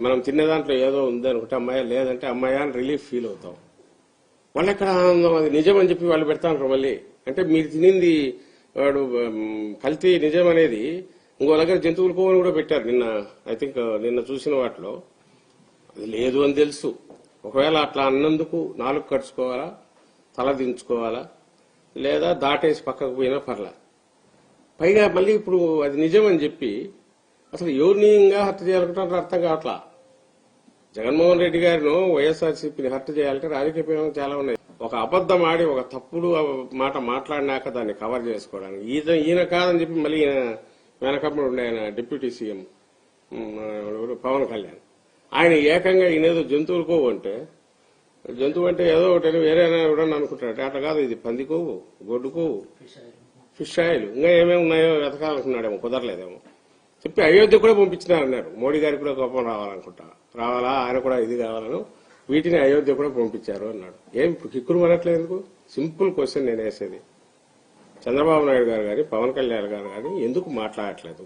మనం తినే దాంట్లో ఏదో ఉంది అనుకుంటే అమ్మాయి లేదంటే అమ్మాయి అని రిలీఫ్ ఫీల్ అవుతాం. వాళ్ళు ఎక్కడ అది నిజం అని చెప్పి వాళ్ళు పెడతా ఉంటారు. మళ్ళీ అంటే మీరు తినింది వాడు కల్తీ నిజం అనేది ఇంకో దగ్గర జంతువుల కోవని కూడా పెట్టారు నిన్న. ఐ థింక్ నిన్న చూసిన వాటిలో అది లేదు అని తెలుసు. ఒకవేళ అట్లా అన్నందుకు నాలుగు కడుచుకోవాలా, తల దించుకోవాలా, లేదా దాటేసి పక్కకు పోయినా పర్లా. పైగా మళ్ళీ ఇప్పుడు అది నిజం అని చెప్పి అసలు ఎవరిని ఇంకా హత్య చేయాలనుకుంటారో అర్థం కావట్లా. జగన్మోహన్ రెడ్డి గారిను వైఎస్ఆర్సీపీని హత్య చేయాలంటే రాజకీయ ప్రయోజనం చాలా ఉన్నాయి. ఒక అబద్దం ఆడి ఒక తప్పుడు మాట మాట్లాడినాక దాన్ని కవర్ చేసుకోవడానికి ఈయన కాదని చెప్పి మళ్ళీ వెనకప్పుడు ఉండే ఆయన డిప్యూటీ సీఎం పవన్ కళ్యాణ్ ఆయన ఏకంగా ఈయనేదో జంతువులు కోవు అంటే జంతువు అంటే ఏదో ఒకటి వేరేనా ఎవడన్నా అనుకుంటాడు. అట్లా కాదు, ఇది పంది కోవు, గొడ్డు కోవు, ఫిష్ ఆయిల్, ఇంకా ఏమేమి ఉన్నాయో వెతకాలనుకున్నాడేమో, కుదరలేదేమో చెప్పి అయోధ్య కూడా పంపించినారన్నారు. మోడీ గారికి కూడా కోపం రావాలనుకుంటా, రావాలా ఆయన కూడా ఇది కావాలను వీటిని అయోధ్య కూడా పంపించారు అన్నాడు. ఏం కిక్కురు అనట్లేదు? సింపుల్ క్వశ్చన్ నేను వేసేది. చంద్రబాబు నాయుడు గారు కానీ పవన్ కళ్యాణ్ గారు కానీ ఎందుకు మాట్లాడట్లేదు?